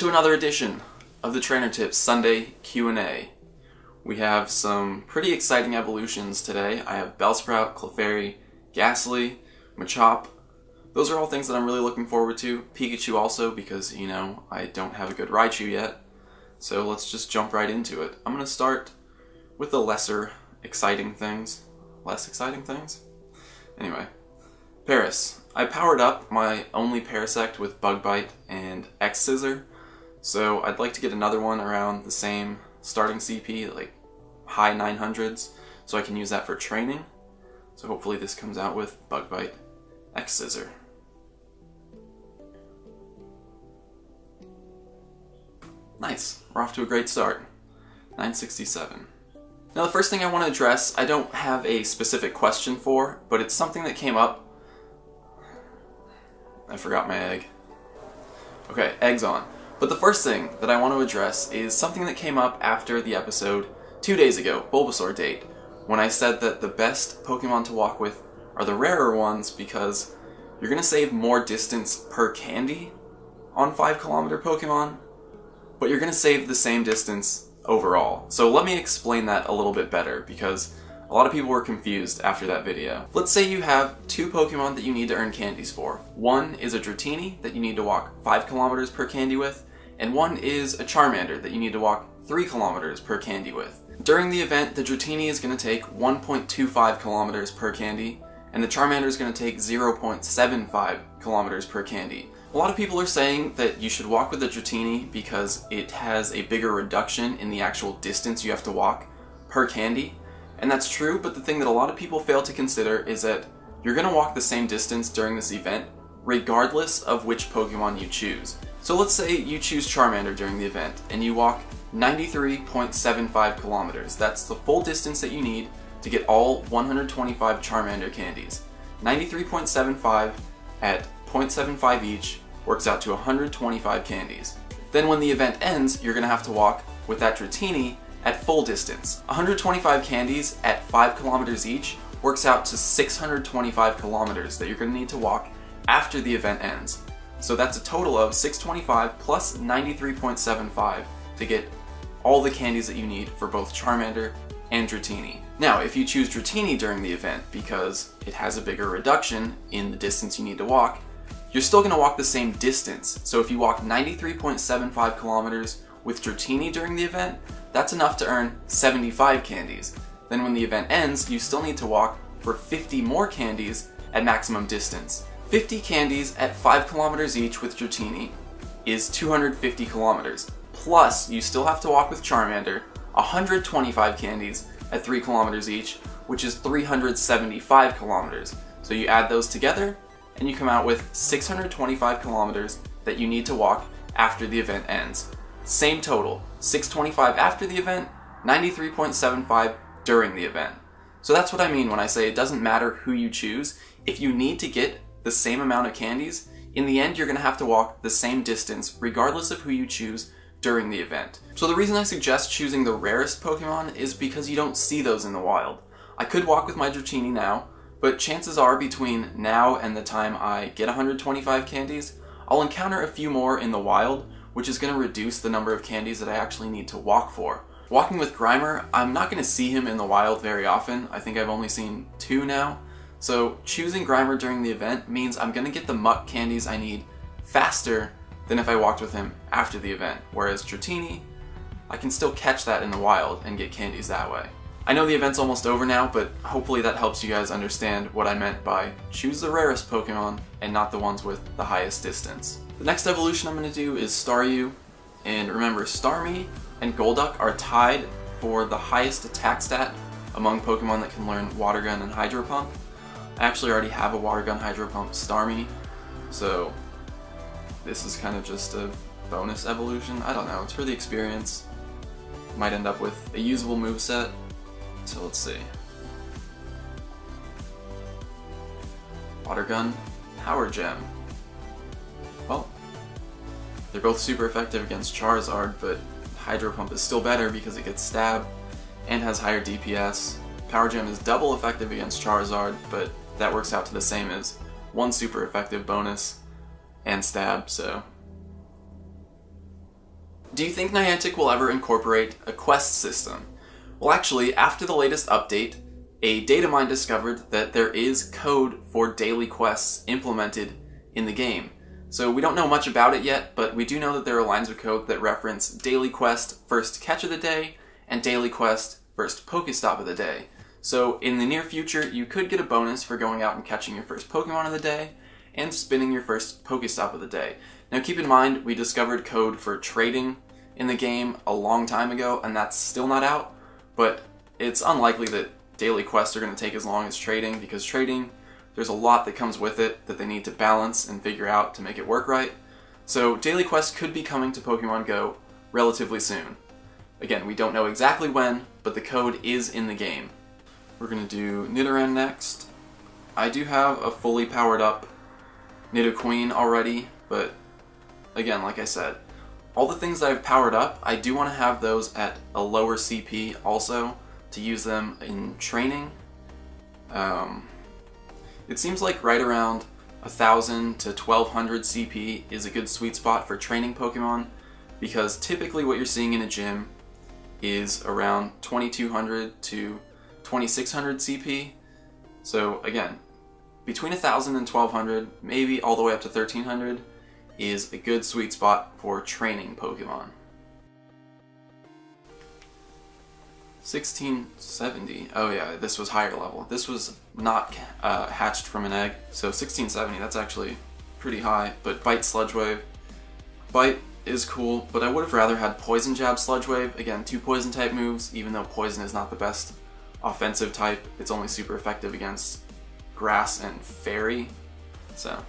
to another edition of the Trainer Tips Sunday Q&A. We have some pretty exciting evolutions today. I have Bellsprout, Clefairy, Ghastly, Machop. Those are all things that I'm really looking forward to. Pikachu also, because, you know, I don't have a good Raichu yet. So let's just jump right into it. I'm going to start with the lesser exciting things. Less exciting things? Anyway. Paris. I powered up my only Parasect with Bug Bite and X-Scissor. So I'd like to get another one around the same starting CP, like high 900s, so I can use that for training. So hopefully this comes out with Bug Bite, X-Scissor. Nice, we're off to a great start. 967. Now the first thing I want to address, I don't have a specific question for, but it's something that came up. I forgot my egg. Okay, egg's on. But the first thing that I want to address is something that came up after the episode 2 days ago, Bulbasaur date, when I said that the best Pokemon to walk with are the rarer ones because you're going to save more distance per candy on 5-kilometer Pokemon, but you're going to save the same distance overall. So let me explain that a little bit better because a lot of people were confused after that video. Let's say you have 2 Pokemon that you need to earn candies for. One is a Dratini that you need to walk 5 kilometers per candy with, and one is a Charmander that you need to walk 3 kilometers per candy with. During the event, the Dratini is going to take 1.25 kilometers per candy, and the Charmander is going to take 0.75 kilometers per candy. A lot of people are saying that you should walk with the Dratini because it has a bigger reduction in the actual distance you have to walk per candy. And that's true, but the thing that a lot of people fail to consider is that you're going to walk the same distance during this event regardless of which Pokemon you choose. So let's say you choose Charmander during the event and you walk 93.75 kilometers. That's the full distance that you need to get all 125 Charmander candies. 93.75 at 0.75 each works out to 125 candies. Then when the event ends, you're going to have to walk with that Dratini at full distance. 125 candies at 5 kilometers each works out to 625 kilometers that you're going to need to walk after the event ends. So that's a total of 625 plus 93.75 to get all the candies that you need for both Charmander and Dratini. Now, if you choose Dratini during the event because it has a bigger reduction in the distance you need to walk, you're still going to walk the same distance. So if you walk 93.75 kilometers with Dratini during the event, that's enough to earn 75 candies. Then when the event ends, you still need to walk for 50 more candies at maximum distance. 50 candies at 5 kilometers each with Dratini is 250 kilometers. Plus, you still have to walk with Charmander 125 candies at 3 kilometers each, which is 375 kilometers. So you add those together, and you come out with 625 kilometers that you need to walk after the event ends. Same total, 625 after the event, 93.75 during the event. So that's what I mean when I say it doesn't matter who you choose. If you need to get the same amount of candies, in the end you're going to have to walk the same distance regardless of who you choose during the event. So the reason I suggest choosing the rarest Pokemon is because you don't see those in the wild. I could walk with my Dratini now, but chances are between now and the time I get 125 candies, I'll encounter a few more in the wild, which is going to reduce the number of candies that I actually need to walk for. Walking with Grimer, I'm not going to see him in the wild very often. I think I've only seen 2 now. So choosing Grimer during the event means I'm going to get the muck candies I need faster than if I walked with him after the event. Whereas Dratini, I can still catch that in the wild and get candies that way. I know the event's almost over now, but hopefully that helps you guys understand what I meant by choose the rarest Pokemon and not the ones with the highest distance. The next evolution I'm going to do is Staryu, and remember, Starmie and Golduck are tied for the highest attack stat among Pokemon that can learn Water Gun and Hydro Pump. I actually already have a Water Gun Hydro Pump Starmie, so this is kind of just a bonus evolution. I don't know, it's for the experience. Might end up with a usable moveset, so let's see. Water Gun, Power Gem. Well, they're both super effective against Charizard, but Hydro Pump is still better because it gets Stab and has higher DPS. Power Gem is double effective against Charizard, but that works out to the same as 1 super effective bonus and Stab, so Do you think Niantic will ever incorporate a quest system? Well, actually, after the latest update, a data mine discovered that there is code for daily quests implemented in the game. So we don't know much about it yet, but we do know that there are lines of code that reference daily quest first catch of the day and daily quest first Pokestop of the day. So in the near future, you could get a bonus for going out and catching your first Pokemon of the day and spinning your first Pokestop of the day. Now keep in mind, we discovered code for trading in the game a long time ago, and that's still not out, but it's unlikely that daily quests are going to take as long as trading, because trading, there's a lot that comes with it that they need to balance and figure out to make it work right. So daily quests could be coming to Pokemon Go relatively soon. Again, we don't know exactly when, but the code is in the game. We're going to do Nidoran next. I do have a fully powered up Nidoqueen already, but again, like I said, all the things that I've powered up, I do want to have those at a lower CP also to use them in training. It seems like right around 1,000 to 1,200 CP is a good sweet spot for training Pokemon, because typically what you're seeing in a gym is around 2,200 to 2,600 CP. So again, between 1,000 and 1,200, maybe all the way up to 1,300, is a good sweet spot for training Pokemon. 1670. Oh yeah, this was higher level. This was not hatched from an egg, so 1670, that's actually pretty high. But Bite Sludge Wave. Bite is cool, but I would have rather had Poison Jab Sludge Wave. Again, 2 poison type moves, even though poison is not the best offensive type, it's only super effective against grass and fairy, so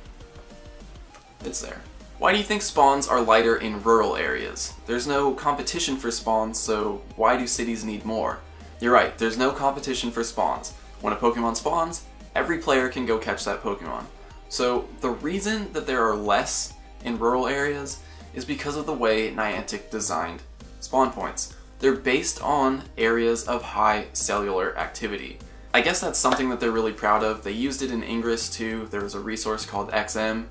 it's there. Why do you think spawns are lighter in rural areas? There's no competition for spawns, so why do cities need more? You're right, there's no competition for spawns. When a Pokemon spawns, every player can go catch that Pokemon. So the reason that there are less in rural areas is because of the way Niantic designed spawn points. They're based on areas of high cellular activity. I guess that's something that they're really proud of. They used it in Ingress too. There was a resource called XM,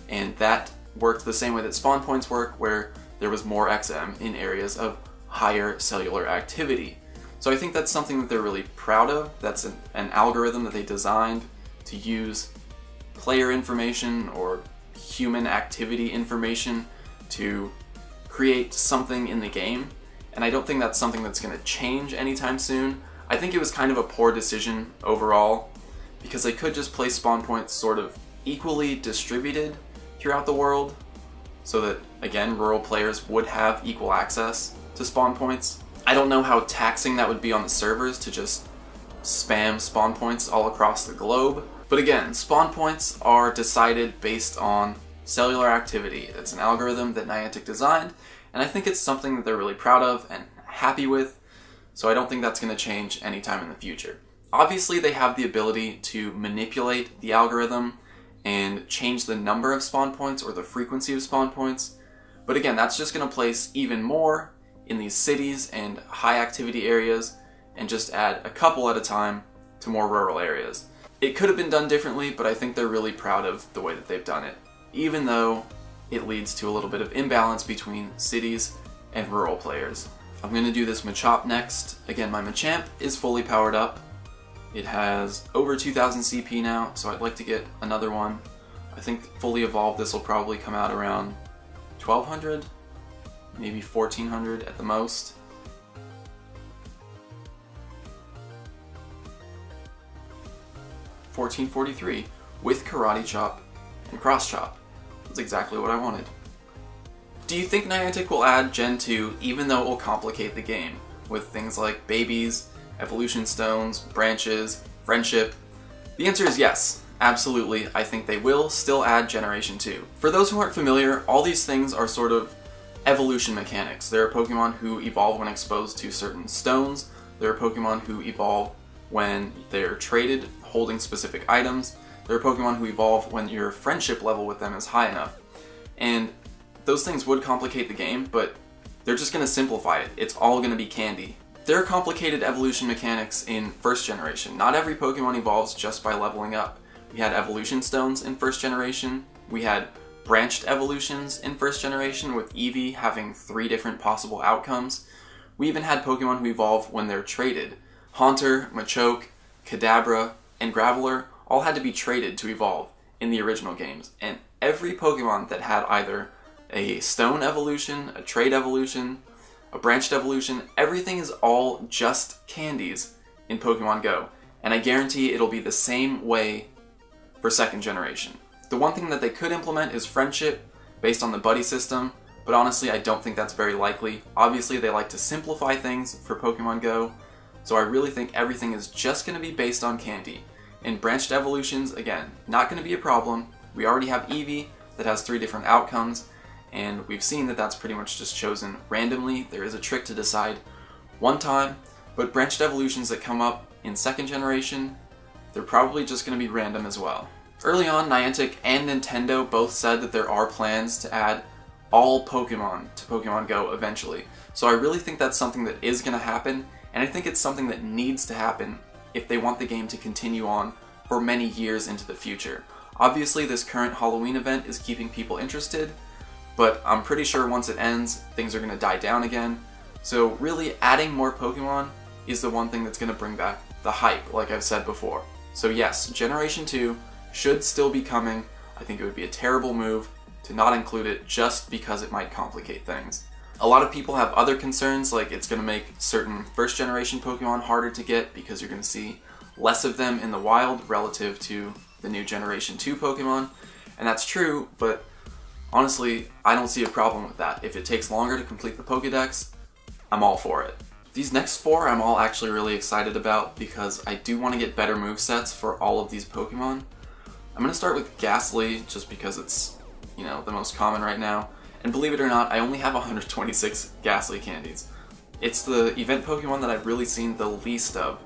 and that worked the same way that spawn points work, where there was more XM in areas of higher cellular activity. So I think that's something that they're really proud of. That's an algorithm that they designed to use player information or human activity information to create something in the game. And I don't think that's something that's going to change anytime soon. I think it was kind of a poor decision overall, because they could just place spawn points sort of equally distributed throughout the world, so that, again, rural players would have equal access to spawn points. I don't know how taxing that would be on the servers to just spam spawn points all across the globe. But again, spawn points are decided based on cellular activity. It's an algorithm that Niantic designed, and I think it's something that they're really proud of and happy with, so I don't think that's going to change anytime in the future. Obviously, they have the ability to manipulate the algorithm and change the number of spawn points or the frequency of spawn points, but again, that's just going to place even more in these cities and high activity areas and just add a couple at a time to more rural areas. It could have been done differently, but I think they're really proud of the way that they've done it, even though it leads to a little bit of imbalance between cities and rural players. I'm going to do this Machop next. Again, my Machamp is fully powered up. It has over 2,000 CP now, so I'd like to get another one. I think fully evolved, this will probably come out around 1,200, maybe 1,400 at the most. $14.43 with Karate Chop and Cross Chop. That's exactly what I wanted. Do you think Niantic will add Gen 2 even though it will complicate the game with things like babies, evolution stones, branches, friendship? The answer is yes, absolutely. I think they will still add Generation 2. For those who aren't familiar, all these things are sort of evolution mechanics. There are Pokemon who evolve when exposed to certain stones. There are Pokemon who evolve when they're traded holding specific items. There are Pokemon who evolve when your friendship level with them is high enough. And those things would complicate the game, but they're just going to simplify it. It's all going to be candy. There are complicated evolution mechanics in first generation. Not every Pokemon evolves just by leveling up. We had evolution stones in first generation. We had branched evolutions in first generation, with Eevee having 3 different possible outcomes. We even had Pokemon who evolve when they're traded. Haunter, Machoke, Kadabra, and Graveler all had to be traded to evolve in the original games, and every Pokemon that had either a stone evolution, a trade evolution, a branched evolution, everything is all just candies in Pokemon Go, and I guarantee it'll be the same way for second generation. The one thing that they could implement is friendship based on the buddy system, but honestly I don't think that's very likely. Obviously they like to simplify things for Pokemon Go, so I really think everything is just going to be based on candy. And branched evolutions, again, not going to be a problem. We already have Eevee that has 3 different outcomes, and we've seen that that's pretty much just chosen randomly. There is a trick to decide one time, but branched evolutions that come up in second generation, they're probably just going to be random as well. Early on, Niantic and Nintendo both said that there are plans to add all Pokemon to Pokemon Go eventually. So I really think that's something that is going to happen, and I think it's something that needs to happen if they want the game to continue on for many years into the future. Obviously, this current Halloween event is keeping people interested, but I'm pretty sure once it ends, things are going to die down again. So really, adding more Pokemon is the one thing that's going to bring back the hype, like I've said before. So yes, Generation 2 should still be coming. I think it would be a terrible move to not include it just because it might complicate things. A lot of people have other concerns, like it's going to make certain first generation Pokemon harder to get because you're going to see less of them in the wild relative to the new Generation 2 Pokemon. And that's true, but honestly, I don't see a problem with that. If it takes longer to complete the Pokédex, I'm all for it. These next 4 I'm all actually really excited about because I do want to get better movesets for all of these Pokemon. I'm going to start with Ghastly just because it's, the most common right now. And believe it or not, I only have 126 Ghastly candies. It's the event Pokemon that I've really seen the least of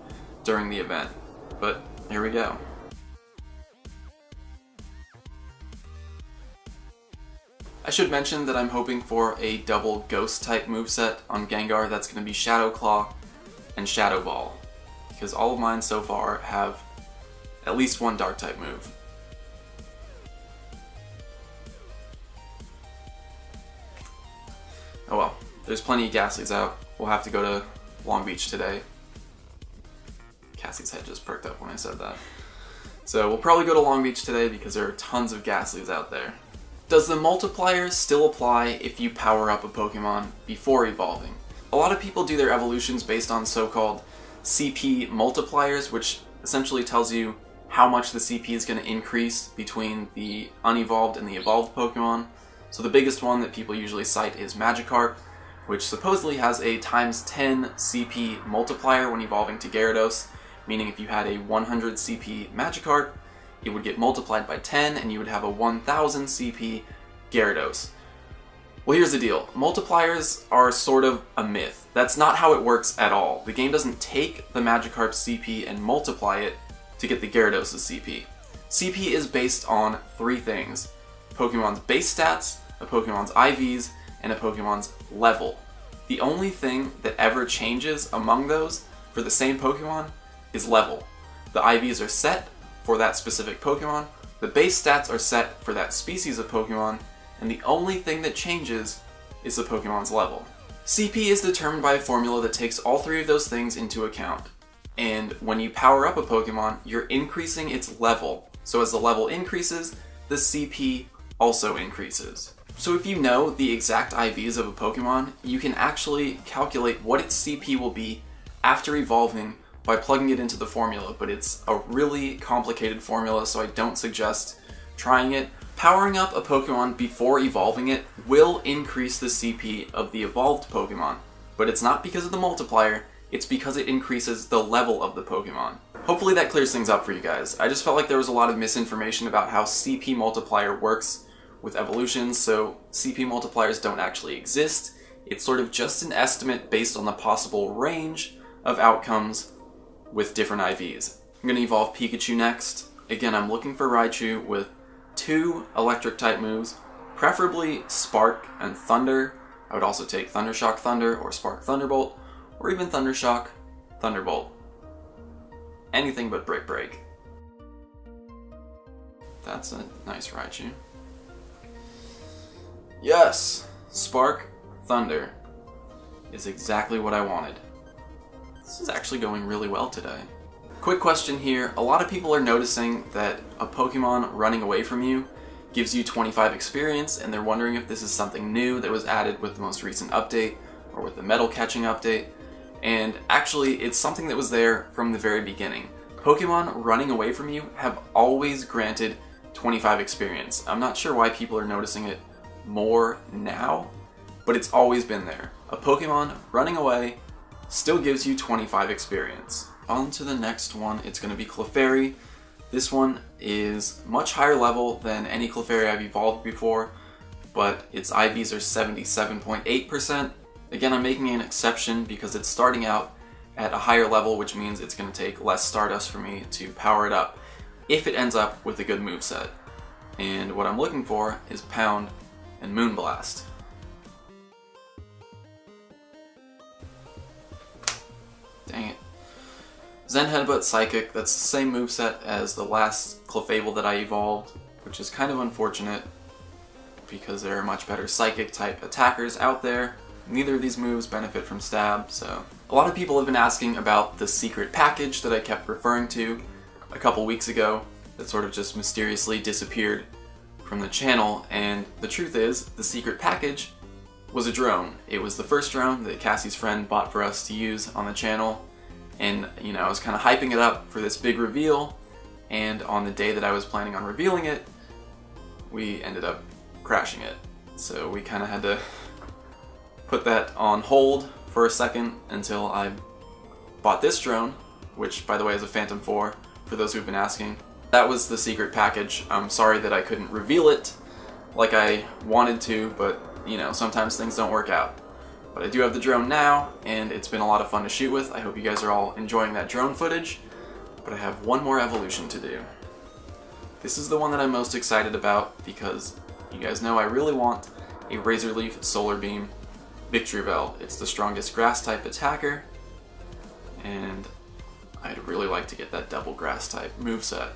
during the event. But here we go. I should mention that I'm hoping for a double Ghost type moveset on Gengar that's going to be Shadow Claw and Shadow Ball, because all of mine so far have at least one Dark type move. Oh well, there's plenty of Ghastlies out. We'll have to go to Long Beach today. Cassie's head just perked up when I said that. So we'll probably go to Long Beach today because there are tons of Ghastlies out there. Does the multiplier still apply if you power up a Pokemon before evolving? A lot of people do their evolutions based on so-called CP multipliers, which essentially tells you how much the CP is going to increase between the unevolved and the evolved Pokemon. So the biggest one that people usually cite is Magikarp, which supposedly has a times 10 CP multiplier when evolving to Gyarados, meaning if you had a 100 CP Magikarp, it would get multiplied by 10 and you would have a 1000 CP Gyarados. Well, here's the deal. Multipliers are sort of a myth. That's not how it works at all. The game doesn't take the Magikarp's CP and multiply it to get the Gyarados' CP. CP is based on 3 things: Pokemon's base stats, a Pokemon's IVs, and a Pokemon's level. The only thing that ever changes among those for the same Pokemon is level. The IVs are set for that specific Pokemon, the base stats are set for that species of Pokemon, and the only thing that changes is the Pokemon's level. CP is determined by a formula that takes all 3 of those things into account. And when you power up a Pokemon, you're increasing its level. So as the level increases, the CP also increases. So if you know the exact IVs of a Pokemon, you can actually calculate what its CP will be after evolving by plugging it into the formula, but it's a really complicated formula, so I don't suggest trying it. Powering up a Pokemon before evolving it will increase the CP of the evolved Pokemon, but it's not because of the multiplier, it's because it increases the level of the Pokemon. Hopefully that clears things up for you guys. I just felt like there was a lot of misinformation about how CP multiplier works with evolutions, so CP multipliers don't actually exist. It's sort of just an estimate based on the possible range of outcomes with different IVs. I'm going to evolve Pikachu next. Again, I'm looking for Raichu with 2 electric type moves, preferably Spark and Thunder. I would also take Thundershock Thunder or Spark Thunderbolt, or even Thundershock Thunderbolt. Anything but Brick Break. That's a nice Raichu. Yes! Spark Thunder is exactly what I wanted. This is actually going really well today. Quick question here. A lot of people are noticing that a Pokemon running away from you gives you 25 experience, and they're wondering if this is something new that was added with the most recent update or with the metal catching update. And actually, it's something that was there from the very beginning. Pokemon running away from you have always granted 25 experience. I'm not sure why people are noticing it more now, but it's always been there. A Pokemon running away still gives you 25 experience. On to the next one, it's going to be Clefairy. This one is much higher level than any Clefairy I've evolved before, but its IVs are 77.8%. Again, I'm making an exception because it's starting out at a higher level, which means it's going to take less Stardust for me to power it up if it ends up with a good moveset. And what I'm looking for is Pound and Moonblast. Dang it. Zen Headbutt Psychic, that's the same moveset as the last Clefable that I evolved, which is kind of unfortunate because there are much better Psychic type attackers out there. Neither of these moves benefit from Stab, so... A lot of people have been asking about the secret package that I kept referring to a couple weeks ago that sort of just mysteriously disappeared from the channel, and the truth is, the secret package was a drone. It was the first drone that Cassie's friend bought for us to use on the channel. And, you know, I was kind of hyping it up for this big reveal, and on the day that I was planning on revealing it, we ended up crashing it. So we kind of had to put that on hold for a second until I bought this drone, which, by the way, is a Phantom 4, for those who've been asking. That was the secret package. I'm sorry that I couldn't reveal it like I wanted to, but, you know, sometimes things don't work out. But I do have the drone now, and it's been a lot of fun to shoot with. I hope you guys are all enjoying that drone footage, but I have one more evolution to do. This is the one that I'm most excited about because you guys know I really want a Razor Leaf Solar Beam Victreebel. It's the strongest Grass-type attacker, and I'd really like to get that double Grass-type moveset.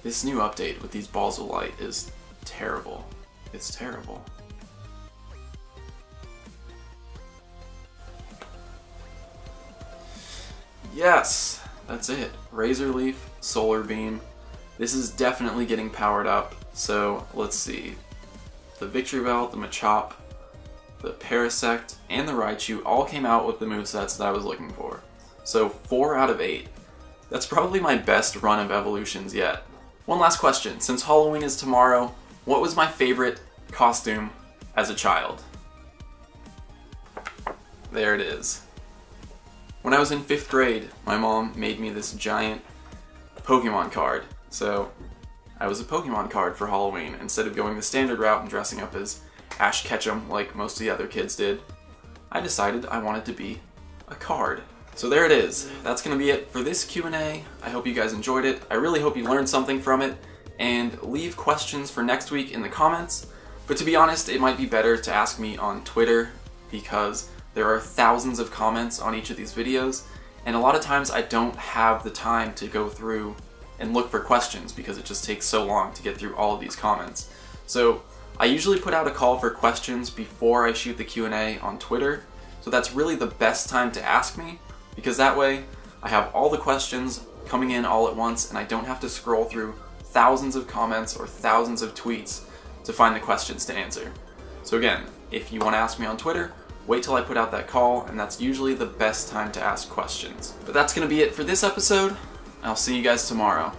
This new update with these balls of light is terrible. It's terrible. Yes, that's it. Razor Leaf, Solar Beam. This is definitely getting powered up, so let's see. The Victreebel, the Machop, the Parasect, and the Raichu all came out with the movesets that I was looking for. So 4 out of 8. That's probably my best run of evolutions yet. One last question. Since Halloween is tomorrow, what was my favorite costume as a child? There it is. When I was in 5th grade, my mom made me this giant Pokemon card. So I was a Pokemon card for Halloween. Instead of going the standard route and dressing up as Ash Ketchum like most of the other kids did, I decided I wanted to be a card. So there it is. That's going to be it for this Q&A. I hope you guys enjoyed it. I really hope you learned something from it, and leave questions for next week in the comments. But to be honest, it might be better to ask me on Twitter because there are thousands of comments on each of these videos, and a lot of times I don't have the time to go through and look for questions because it just takes so long to get through all of these comments. So I usually put out a call for questions before I shoot the Q&A on Twitter, so that's really the best time to ask me, because that way I have all the questions coming in all at once and I don't have to scroll through thousands of comments or thousands of tweets to find the questions to answer. So again, if you want to ask me on Twitter, wait till I put out that call, and that's usually the best time to ask questions. But that's going to be it for this episode. I'll see you guys tomorrow.